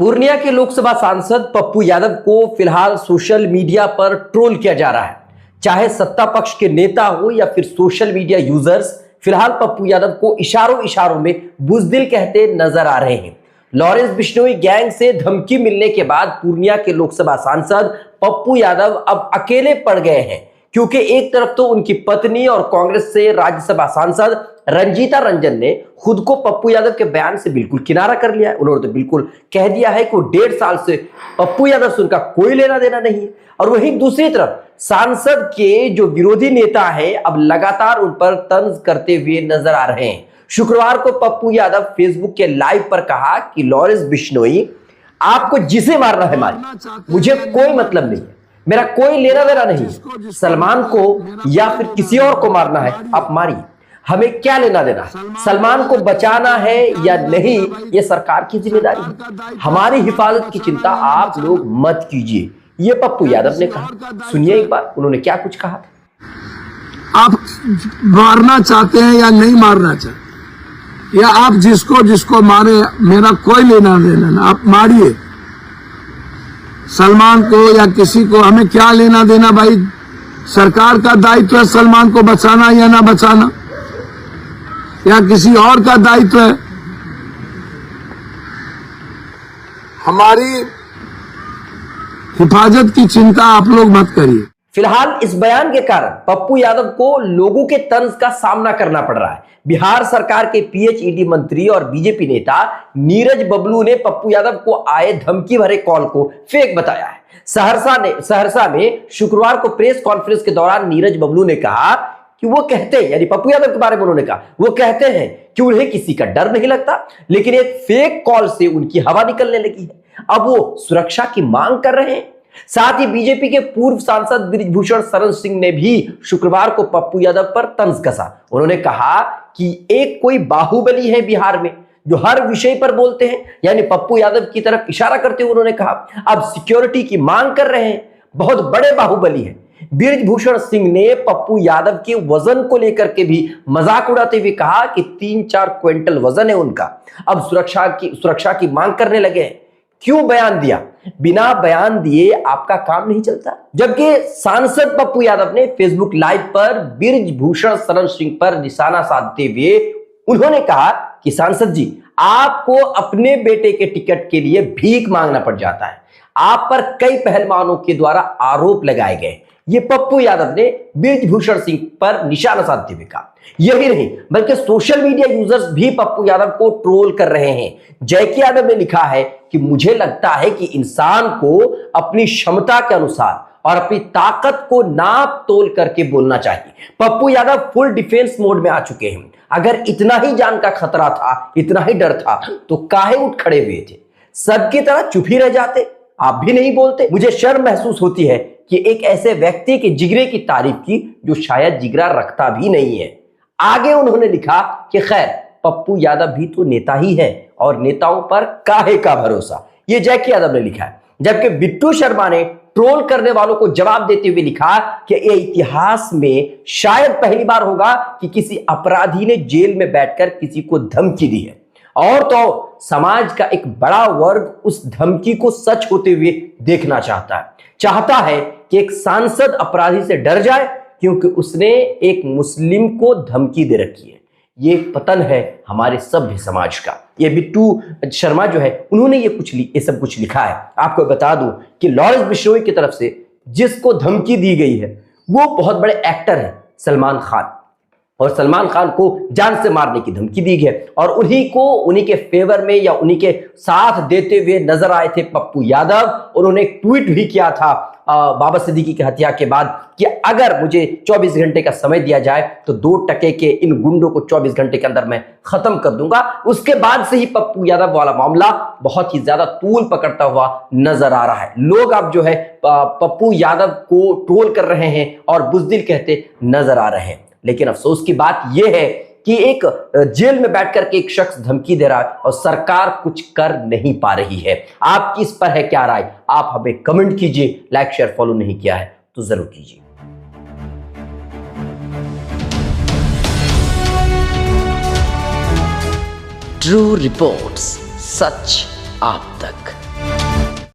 पूर्णिया के लोकसभा सांसद पप्पू यादव को फिलहाल सोशल मीडिया पर ट्रोल किया जा रहा है। चाहे सत्ता पक्ष के नेता हो या फिर सोशल मीडिया यूजर्स, फिलहाल पप्पू यादव को इशारों इशारों में बुजदिल कहते नजर आ रहे हैं। लॉरेंस बिश्नोई गैंग से धमकी मिलने के बाद पूर्णिया के लोकसभा सांसद पप्पू यादव अब अकेले पड़ गए हैं, क्योंकि एक तरफ तो उनकी पत्नी और कांग्रेस से राज्यसभा सांसद रंजीता रंजन ने खुद को पप्पू यादव के बयान से बिल्कुल किनारा कर लिया है। उन्होंने तो बिल्कुल कह दिया है कि वो 1.5 साल से पप्पू यादव से उनका कोई लेना देना नहीं है। और वहीं दूसरी तरफ सांसद के जो विरोधी नेता है अब लगातार उन पर तंज करते हुए नजर आ रहे हैं। शुक्रवार को पप्पू यादव फेसबुक के लाइव पर कहा कि लॉरेंस बिश्नोई, आपको जिसे मारना है मारिए, मुझे कोई मतलब नहीं है, मेरा कोई लेना देना नहीं है। सलमान को या फिर किसी और को मारना है आप मारिए, हमें क्या लेना देना है। सलमान को बचाना है या नहीं ये सरकार की जिम्मेदारी है, हमारी हिफाजत की चिंता आप लोग मत कीजिए, ये पप्पू यादव ने कहा। सुनिए एक बार उन्होंने क्या कुछ कहा। आप मारना चाहते हैं या नहीं मारना चाहते, या आप जिसको जिसको मारे, मेरा कोई लेना देना ना, आप मारिए। सलमान को या किसी को हमें क्या लेना देना भाई, सरकार का दायित्व है सलमान को बचाना या ना बचाना, या किसी और का दायित्व है। हमारी हिफाजत की चिंता आप लोग मत करिए। फिलहाल इस बयान के कारण पप्पू यादव को लोगों के तंज का सामना करना पड़ रहा है। बिहार सरकार के पीएचईडी मंत्री और बीजेपी नेता नीरज बबलू ने पप्पू यादव को आए धमकी भरे कॉल को फेक बताया है। सहरसा में शुक्रवार को प्रेस कॉन्फ्रेंस के दौरान नीरज बबलू ने कहा कि वो कहते हैं, यानी पप्पू यादव के बारे में उन्होंने कहा, वो कहते हैं कि उन्हें किसी का डर नहीं लगता, लेकिन एक फेक कॉल से उनकी हवा निकलने लगी है। अब वो सुरक्षा की मांग कर रहे हैं। साथ ही बीजेपी के पूर्व सांसद बृजभूषण शरण सिंह ने भी शुक्रवार को पप्पू यादव पर तंज कसा। उन्होंने कहा कि एक कोई बाहुबली है बिहार में जो हर विषय पर बोलते हैं, यानी पप्पू यादव की तरफ इशारा करते हुए उन्होंने कहा अब सिक्योरिटी की मांग कर रहे हैं, बहुत बड़े बाहुबली हैं। बृजभूषण सिंह ने पप्पू यादव के वजन को लेकर के भी मजाक उड़ाते हुए कहा कि 3-4 क्विंटल वजन है उनका, अब सुरक्षा की मांग करने लगे हैं। क्यों बयान दिया? बिना बयान दिए आपका काम नहीं चलता। जबकि सांसद पप्पू यादव ने फेसबुक लाइव पर बृजभूषण शरण सिंह पर निशाना साधते हुए उन्होंने कहा कि सांसद जी, आपको अपने बेटे के टिकट के लिए भीख मांगना पड़ जाता है, आप पर कई पहलवानों के द्वारा आरोप लगाए गए। ये पप्पू यादव ने बृजभूषण सिंह पर निशाना साधते हुए कहा। यही नहीं बल्कि सोशल मीडिया यूजर्स भी पप्पू यादव को ट्रोल कर रहे हैं। जैकी यादव ने लिखा है कि मुझे लगता है कि इंसान को अपनी क्षमता के अनुसार और अपनी ताकत को नाप तोल करके बोलना चाहिए। Pappu Yadav full defence mode में आ चुके हैं। अगर इतना ही जान का खतरा था, इतना ही डर था, तो काहे उठ खड़े हुए थे? सबकी तरह चुप ही रह जाते, आप भी नहीं बोलते। मुझे शर्म महसूस होती है कि एक ऐसे व्यक्ति के जिगरे की तारीफ की जो शायद जिगरा रखता भी नहीं है। आगे उन्होंने लिखा कि खैर, पप्पू यादव भी तो नेता ही है और नेताओं पर काहे का भरोसा, ये जैकी यादव ने लिखा है। जबकि बिट्टू शर्मा ने ट्रोल करने वालों को जवाब देते हुए लिखा कि ये इतिहास में शायद पहली बार होगा कि किसी अपराधी ने जेल में बैठकर किसी को धमकी दी है, और तो समाज का एक बड़ा वर्ग उस धमकी को सच होते हुए देखना चाहता है कि एक सांसद अपराधी से डर जाए क्योंकि उसने एक मुस्लिम को धमकी दे रखी है। ये पतन है हमारे सभ्य समाज का। ये बिट्टू शर्मा जो है उन्होंने ये सब कुछ लिखा है। आपको बता दूं कि लॉरेंस बिश्नोई की तरफ से जिसको धमकी दी गई है वो बहुत बड़े एक्टर हैं, सलमान खान, और सलमान खान को जान से मारने की धमकी दी गई और उन्हीं के फेवर में या उन्हीं के साथ देते हुए नजर आए थे पप्पू यादव। उन्होंने एक ट्वीट भी किया था बाबा सिद्दीकी की हत्या के बाद कि अगर मुझे 24 घंटे का समय दिया जाए तो 2 टके के इन गुंडों को 24 घंटे के अंदर मैं खत्म कर दूंगा। उसके बाद से ही पप्पू यादव वाला मामला बहुत ही ज्यादा तूल पकड़ता हुआ नजर आ रहा है। लोग अब जो है पप्पू यादव को ट्रोल कर रहे हैं और बुजदिल कहते नजर आ रहे हैं। लेकिन अफसोस की बात यह है कि एक जेल में बैठकर के एक शख्स धमकी दे रहा है और सरकार कुछ कर नहीं पा रही है। आपकी इस पर है क्या राय? आप हमें कमेंट कीजिए। लाइक शेयर फॉलो नहीं किया है तो जरूर कीजिए। ट्रू रिपोर्ट्स, सच आप तक।